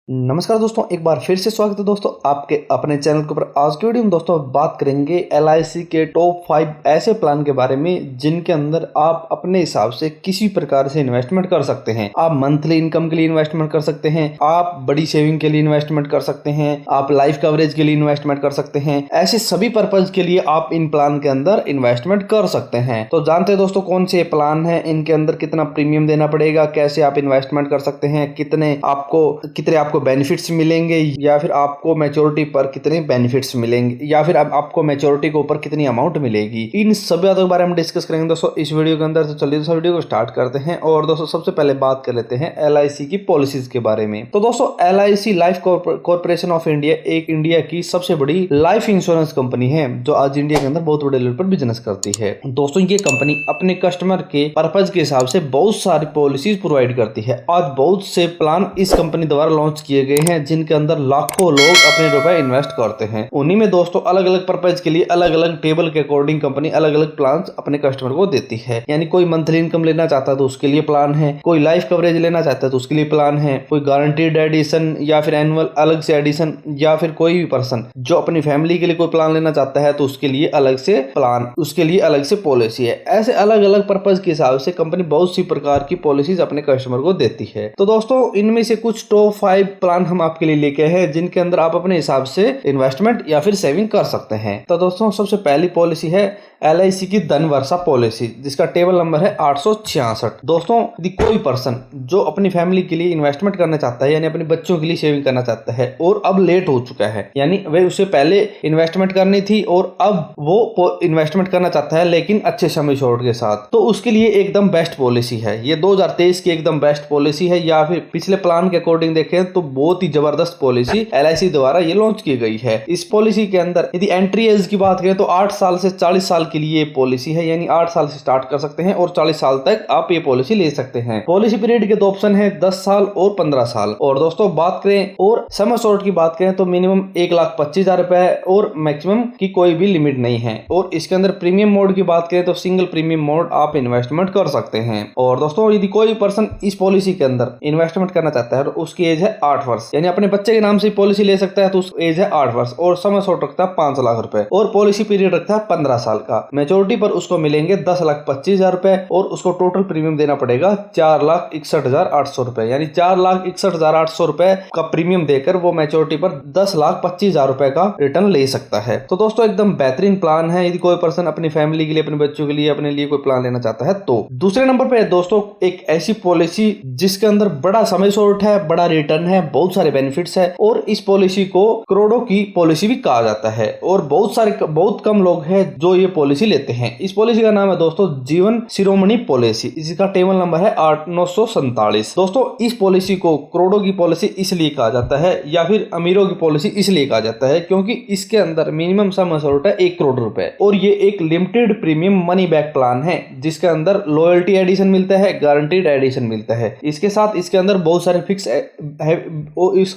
नमस्कार दोस्तों, एक बार फिर से स्वागत है दोस्तों आपके अपने चैनल के ऊपर। आज की वीडियो में दोस्तों बात करेंगे एलआईसी के टॉप 5 ऐसे प्लान के बारे में जिनके अंदर आप अपने हिसाब से किसी प्रकार से इन्वेस्टमेंट कर सकते हैं। आप मंथली इनकम के लिए इन्वेस्टमेंट कर सकते हैं, आप बड़ी सेविंग के लिए इन्वेस्टमेंट कर सकते हैं, आप लाइफ कवरेज के लिए इन्वेस्टमेंट कर सकते हैं। ऐसे सभी पर्पज के लिए आप इन प्लान के अंदर इन्वेस्टमेंट कर सकते हैं। तो जानते हैं दोस्तों कौन से प्लान है, इनके अंदर कितना प्रीमियम देना पड़ेगा, कैसे आप इन्वेस्टमेंट कर सकते हैं, कितने आपको बेनिफिट्स मिलेंगे, या फिर आपको मैच्योरिटी पर कितने बेनिफिट्स मिलेंगे, या फिर आपको मैच्योरिटी के ऊपर कितनी अमाउंट मिलेगी। इन सभी बातों के बारे में डिस्कस करेंगे दोस्तों इस वीडियो के अंदर। तो चलिए दोस्तों वीडियो को स्टार्ट करते हैं। और दोस्तों सबसे पहले बात कर लेते हैं एलआईसी की पॉलिसीज के बारे में। तो दोस्तों LIC life corporation of India एक इंडिया की सबसे बड़ी लाइफ इंश्योरेंस कंपनी है जो आज इंडिया के अंदर बहुत बड़े लेवल पर बिजनेस करती है। दोस्तों ये कंपनी अपने कस्टमर के पर्पज के हिसाब से बहुत सारी पॉलिसीज प्रोवाइड करती है। आज बहुत से प्लान इस कंपनी द्वारा लॉन्च किए गए हैं जिनके अंदर लाखों लोग अपने रुपए इन्वेस्ट करते हैं। उन्हीं में दोस्तों अलग अलग पर्पज के लिए अलग अलग टेबल के अकॉर्डिंग कंपनी अलग अलग प्लान अपने कस्टमर को देती है। यानी कोई मंथली इनकम लेना चाहता है तो उसके लिए प्लान है, कोई लाइफ कवरेज लेना चाहता है तो उसके लिए प्लान है, कोई गारंटीड एडिशन या फिर एनुअल अलग से एडिशन, या फिर कोई भी पर्सन जो अपनी फैमिली के लिए कोई प्लान लेना चाहता है तो उसके लिए अलग से प्लान, उसके लिए अलग से पॉलिसी है। ऐसे अलग अलग पर्पज के हिसाब से कंपनी बहुत सी प्रकार की पॉलिसीज अपने कस्टमर को देती है। तो दोस्तों इनमें से कुछ टॉप 5 प्लान हम आपके लिए लेके हैं जिनके अंदर आप अपने हिसाब से इन्वेस्टमेंट या फिर सेविंग कर सकते हैं। तो दोस्तों सबसे पहली पॉलिसी है एलआईसी की धन वर्षा पॉलिसी, जिसका टेबल नंबर है 866। दोस्तों यदि कोई पर्सन जो अपनी फैमिली के लिए इन्वेस्टमेंट करना चाहता है, यानी अपने बच्चों के लिए सेविंग करना चाहता है और अब लेट हो चुका है, यानी वह उसे पहले इन्वेस्टमेंट करनी थी और अब वो इन्वेस्टमेंट करना चाहता है लेकिन अच्छे समय शॉर्ट के साथ, तो उसके लिए एकदम बेस्ट पॉलिसी है। ये 2023 की एकदम बेस्ट पॉलिसी है, या फिर पिछले प्लान के अकॉर्डिंग देखें तो बहुत ही जबरदस्त पॉलिसी एलआईसी द्वारा ये लॉन्च की गई है। इस पॉलिसी के अंदर यदि एंट्री एज की बात करें तो 8 साल से 40 साल के लिए पॉलिसी है, यानी 8 साल से स्टार्ट कर सकते हैं और 40 साल तक आप ये पॉलिसी ले सकते हैं। पॉलिसी पीरियड के 2 ऑप्शन है, 10 साल और 15 साल। और दोस्तों बात करें और समय शॉर्ट की बात करें तो मिनिमम 1,25,000 रुपए और मैक्सिमम की कोई भी लिमिट नहीं है। और इसके अंदर प्रीमियम मोड की बात करें तो सिंगल प्रीमियम मोड आप इन्वेस्टमेंट कर सकते हैं। और दोस्तों यदि कोई पर्सन इस पॉलिसी के अंदर इन्वेस्टमेंट करना चाहता है तो उसकी एज है 8 वर्ष, यानी अपने बच्चे के नाम से पॉलिसी ले सकता है तो उसकी एज है 8 वर्ष। और समय शॉर्ट रखता है 5 लाख रुपए और पॉलिसी पीरियड रखता है 15 साल का। मेच्योरिटी पर उसको मिलेंगे 10,25,000 रुपए और उसको टोटल प्रीमियम देना पड़ेगा 4,61,800 रुपए, यानी 4,61,800 रुपए का प्रीमियम देकर वो मेच्योरिटी पर 10,25,000 रुपए का रिटर्न ले सकता है। तो दोस्तों एकदम बेहतरीन प्लान है यदि कोई पर्सन अपनी फैमिली के लिए, अपने बच्चों के लिए, अपने लिए कोई प्लान लेना चाहता है तो। दूसरे नंबर पे है दोस्तों एक ऐसी पॉलिसी जिसके अंदर बड़ा समय शॉर्ट है, बड़ा रिटर्न है, बहुत सारे बेनिफिट्स है और इस पॉलिसी को करोड़ों की पॉलिसी भी कहा जाता है। और बहुत कम लोग हैं जो ये पॉलिसी लेते हैं। इस पॉलिसी का नाम है दोस्तों जीवन शिरोमणि पॉलिसी, इसका टेबल नंबर है 947। दोस्तों इस पॉलिसी को करोड़ों की पॉलिसी इसलिए कहा जाता है या फिर अमीरों की पॉलिसी इसलिए कहा जाता है क्योंकि इसके अंदर मिनिमम सम अशोर्ड है 1 करोड़ रुपए और ये एक limited premium money back plan है जिसके अंदर लॉयल्टी एडिशन मिलता है, गारंटीड एडिशन मिलता है। इसके साथ इसके अंदर बहुत सारे फिक्स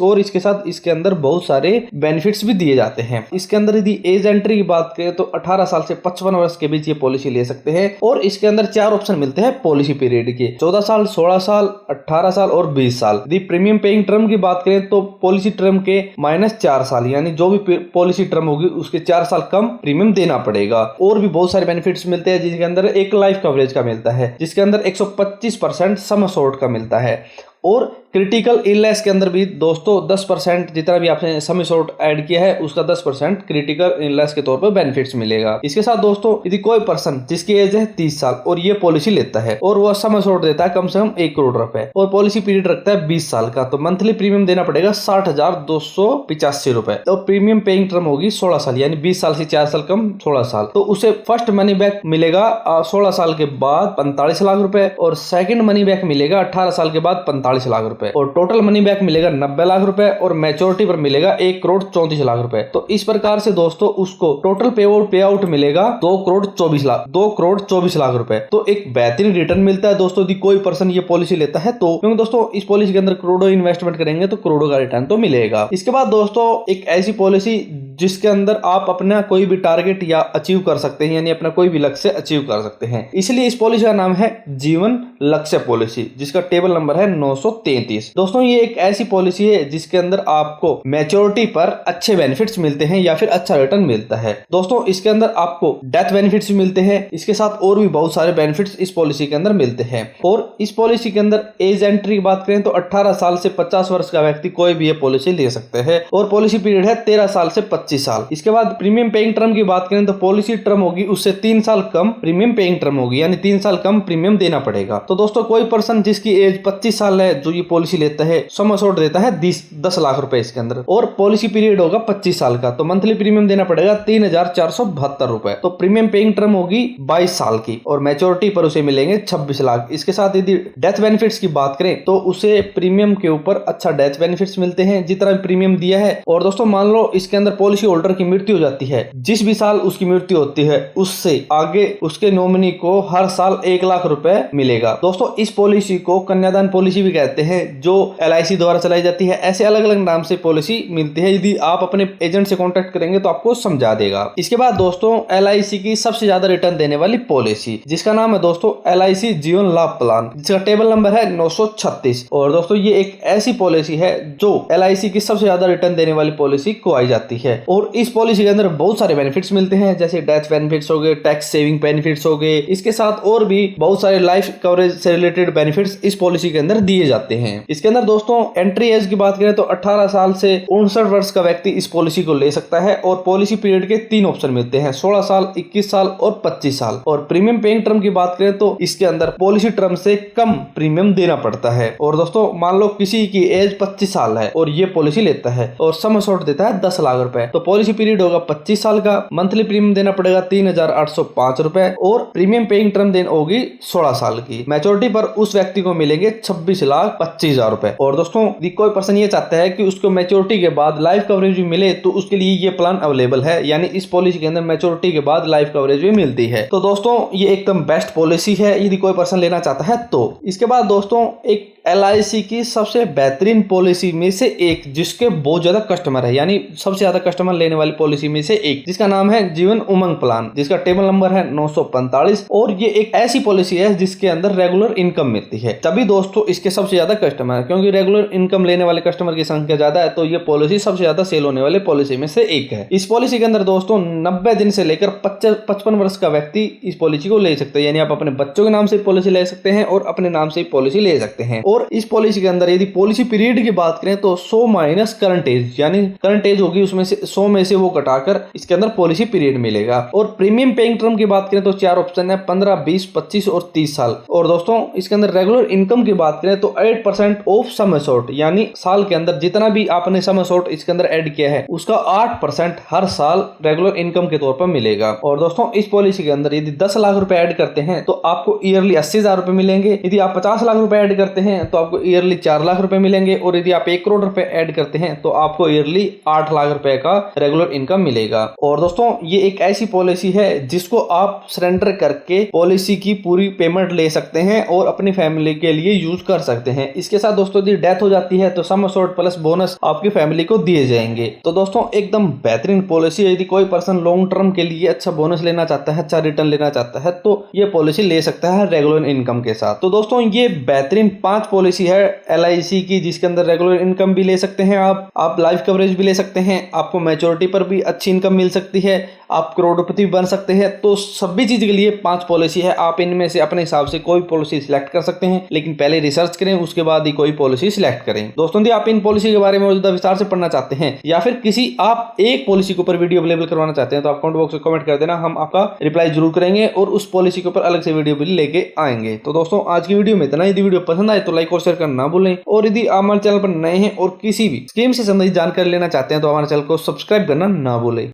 और इसके साथ इसके अंदर बहुत सारे बेनिफिट्स भी दिए जाते हैं। इसके अंदर यदि एज एंट्री की बात करें तो 18 साल से 55 वर्ष के बीच ये पॉलिसी ले सकते हैं। और इसके अंदर 4 ऑप्शन मिलते हैं पॉलिसी पीरियड के, 14 साल, 16 साल, 18 साल और 20 साल। यदि प्रीमियम पेइंग टर्म की बात करें तो पॉलिसी टर्म के -4 साल, यानी जो भी पॉलिसी टर्म होगी उसके 4 साल कम प्रीमियम देना पड़ेगा। और भी बहुत सारे बेनिफिट्स मिलते हैं जिसके अंदर एक लाइफ कवरेज का मिलता है, जिसके अंदर 125% सम अशोर्ड का मिलता है। और क्रिटिकल इलनेस के अंदर भी दोस्तों 10% जितना भी आपने सम अशोर्ड ऐड किया है उसका 10% क्रिटिकल इलनेस के तौर पर बेनिफिट्स मिलेगा। इसके साथ दोस्तों यदि कोई पर्सन जिसकी एज है 30 साल और ये पॉलिसी लेता है और वह सम अशोर्ड देता है कम से कम 1 करोड़ रुपए और पॉलिसी पीरियड रखता है 20 साल का, तो मंथली प्रीमियम देना पड़ेगा 60,285 रुपए और प्रीमियम पेइंग टर्म होगी 16 साल, यानी 20 साल से 4 साल कम 16 साल। तो उसे फर्स्ट मनी बैक मिलेगा 16 साल के बाद 45 लाख रुपए और सेकंड मनी बैक मिलेगा 18 साल के बाद 45 लाख रुपए और टोटल मनी बैक मिलेगा 90 लाख रुपए और मैच्योरिटी पर मिलेगा 1,34,00,000 रुपए। तो इस प्रकार से दोस्तों उसको टोटल पे आउट मिलेगा 2,24,00,000 रुपए। तो एक बेहतरीन रिटर्न मिलता है दोस्तों यदि कोई पर्सन ये पॉलिसी लेता है तो, क्योंकि दोस्तों इस पॉलिसी के अंदर करोड़ों इन्वेस्टमेंट करेंगे तो करोड़ों का रिटर्न तो मिलेगा। इसके बाद दोस्तों एक ऐसी पॉलिसी जिसके अंदर आप अपना कोई भी टारगेट या अचीव कर सकते हैं, यानी अपना कोई भी लक्ष्य अचीव कर सकते हैं, इसलिए इस पॉलिसी का नाम है जीवन लक्ष्य पॉलिसी, जिसका टेबल नंबर है 900 933। दोस्तों ये एक ऐसी पॉलिसी है जिसके अंदर आपको मैच्योरिटी पर अच्छे बेनिफिट्स मिलते हैं या फिर अच्छा रिटर्न मिलता है। दोस्तों इसके अंदर आपको डेथ बेनिफिट्स मिलते हैं, इसके साथ और भी बहुत सारे बेनिफिट्स इस पॉलिसी के अंदर मिलते हैं। और इस पॉलिसी के अंदर एज एंट्री की बात करें तो 18 साल से 50 वर्ष का व्यक्ति कोई भी ये पॉलिसी ले सकते हैं और पॉलिसी पीरियड है 13 साल से 25 साल। इसके बाद प्रीमियम पेइंग टर्म की बात करें तो पॉलिसी टर्म होगी उससे 3 साल कम प्रीमियम पेइंग टर्म होगी, यानी 3 साल कम प्रीमियम देना पड़ेगा। तो दोस्तों कोई पर्सन जिसकी एज 25 साल है जो ये पॉलिसी लेता है सम अश्योर्ड देता है 10 लाख रुपए इसके अंदर, और पॉलिसी पीरियड होगा 25 साल का, तो मंथली प्रीमियम देना पड़ेगा 3,472 रुपए। तो प्रीमियम पेइंग टर्म होगी 22 साल की और मैच्योरिटी पर उसे मिलेंगे 26 लाख। इसके साथ यदि डेथ बेनिफिट्स की बात करें तो उसे प्रीमियम के ऊपर अच्छा डेथ बेनिफिट्स मिलते हैं जितना प्रीमियम दिया है। और दोस्तों मान लो इसके अंदर पॉलिसी होल्डर की मृत्यु हो जाती है, जिस भी साल उसकी मृत्यु होती है उससे आगे उसके नॉमिनी को हर साल 1 लाख रुपए मिलेगा। दोस्तों इस पॉलिसी को कन्यादान पॉलिसी भी कहते हैं जो LIC द्वारा चलाई जाती है। ऐसे अलग अलग नाम से पॉलिसी मिलती है, यदि आप अपने एजेंट से कॉन्टेक्ट करेंगे तो आपको समझा देगा। इसके बाद दोस्तों LIC की सबसे ज्यादा रिटर्न देने वाली पॉलिसी जिसका नाम है दोस्तों LIC जीवन लाभ प्लान, जिसका टेबल नंबर है 936। और दोस्तों ये एक ऐसी पॉलिसी है जो LIC की सबसे ज्यादा रिटर्न देने वाली पॉलिसी को आई जाती है। और इस पॉलिसी के अंदर बहुत सारे बेनिफिट्स मिलते हैं, जैसे डेथ बेनिफिट्स हो गए, टैक्स सेविंग बेनिफिट्स हो गए, इसके साथ और भी बहुत सारे लाइफ कवरेज से रिलेटेड बेनिफिट्स इस पॉलिसी के अंदर दिए जाते हैं। इसके अंदर दोस्तों एंट्री एज की बात करें तो 18 साल से 59 वर्ष का व्यक्ति इस पॉलिसी को ले सकता है और पॉलिसी पीरियड के 3 ऑप्शन मिलते हैं, 16 साल, 21 साल और 25 साल। और प्रीमियम पेइंग टर्म की बात करें तो इसके अंदर पॉलिसी टर्म से कम प्रीमियम देना पड़ता है। और दोस्तों मान लो किसी की एज 25 साल है और ये पॉलिसी लेता है और सम अश्योर्ड देता है 10 लाख रुपए, तो पॉलिसी पीरियड होगा 25 साल का, मंथली प्रीमियम देना पड़ेगा 3,805 रुपए और प्रीमियम पेइंग टर्म देन होगी 16 साल की। मैच्योरिटी पर उस व्यक्ति को मिलेंगे 26,25,000 रुपए। और दोस्तों यदि कोई पर्सन ये चाहता है कि उसको मैच्योरिटी के बाद लाइफ कवरेज भी मिले तो उसके लिए ये प्लान अवेलेबल है, यानी इस पॉलिसी के अंदर मैच्योरिटी के बाद लाइफ कवरेज भी मिलती है। तो दोस्तों ये एकदम बेस्ट पॉलिसी है यदि कोई पर्सन लेना चाहता है तो। इसके बाद दोस्तों एक LIC की सबसे बेहतरीन पॉलिसी में से एक जिसके बहुत ज्यादा कस्टमर है, यानी सबसे ज्यादा कस्टमर लेने वाली पॉलिसी में से एक, जिसका नाम है जीवन उमंग प्लान, जिसका टेबल नंबर है 945। और ये एक ऐसी पॉलिसी है जिसके अंदर रेगुलर इनकम मिलती है, तभी दोस्तों इसके सबसे ज्यादा कस्टमर है, क्योंकि रेगुलर इनकम लेने वाले कस्टमर की संख्या ज्यादा है तो ये पॉलिसी सबसे ज्यादा सेल होने वाले पॉलिसी में से एक है। इस पॉलिसी के अंदर दोस्तों 90 दिन से लेकर 55 वर्ष का व्यक्ति इस पॉलिसी को ले सकते हैं, यानी आप अपने बच्चों के नाम से पॉलिसी ले सकते हैं और अपने नाम से पॉलिसी ले सकते हैं। और इस पॉलिसी के अंदर यदि पॉलिसी पीरियड की बात करें तो 100 माइनस करंट एज, यानी करंट एज होगी उसमें से 100 में से वो घटाकर इसके अंदर पॉलिसी पीरियड मिलेगा। और प्रीमियम पेइंग टर्म की बात करें तो 4 ऑप्शन है, 15, 20, 25 और 30 साल। और दोस्तों इसके अंदर रेगुलर इनकम की बात करें तो 8% ऑफ सम अश्योर्ड, यानी साल के अंदर जितना भी आपने सम अश्योर्ड इसके अंदर ऐड किया है उसका 8% हर साल रेगुलर इनकम के तौर पर मिलेगा। और दोस्तों इस पॉलिसी के अंदर यदि 10 लाख रुपए ऐड करते हैं तो आपको ईयरली 80,000 रुपए मिलेंगे, यदि आप 50 लाख रुपए ऐड करते हैं तो आपको ईयरली 4 लाख रुपए मिलेंगे, और यदि आप 1 करोड़ रुपए ऐड करते हैं तो आपको ईयरली 8 लाख रुपए का रेगुलर इनकम मिलेगा। और दोस्तों ये एक ऐसी पॉलिसी है जिसको आप सरेंडर करके पॉलिसी की पूरी पेमेंट ले सकते हैं और अपनी फैमिली के लिए यूज कर सकते हैं। इसके साथ दोस्तों यदि डेथ हो जाती है तो सम अश्योर्ड प्लस बोनस आपकी फैमिली को दिए जाएंगे। तो दोस्तों एकदम बेहतरीन पॉलिसी है, यदि कोई पर्सन लॉन्ग टर्म के लिए अच्छा बोनस लेना चाहता है, अच्छा रिटर्न लेना चाहता है तो ये पॉलिसी ले सकता है रेगुलर इनकम के साथ। तो दोस्तों ये बेहतरीन 5 पॉलिसी है LIC की जिसके अंदर रेगुलर इनकम भी ले सकते हैं, आप लाइफ कवरेज भी ले सकते हैं, आपको मैच्योरिटी पर भी अच्छी इनकम मिल सकती है, आप करोड़पति बन सकते हैं। तो सभी चीज के लिए 5 पॉलिसी है, आप इनमें से अपने हिसाब से कोई पॉलिसी सिलेक्ट कर सकते हैं, लेकिन पहले रिसर्च करें उसके बाद ही कोई पॉलिसी सिलेक्ट करें। दोस्तों यदि आप इन पॉलिसी के बारे में ज्यादा विस्तार से पढ़ना चाहते हैं या फिर किसी आप एक पॉलिसी के ऊपर वीडियो अवेलेबल करवाना चाहते हैं तो आप कमेंट बॉक्स में कमेंट कर देना, हम आपका रिप्लाई जरूर करेंगे और उस पॉलिसी के ऊपर अलग से वीडियो भी लेके आएंगे। तो दोस्तों आज की वीडियो में इतना। यदि वीडियो पसंद आए तो लाइक और शेयर करना ना भूलें, और यदि आप हमारे चैनल पर नए हैं और किसी भी स्कीम से संबंधित जानकारी लेना चाहते हैं तो हमारे चैनल को सब्सक्राइब करना ना भूलें।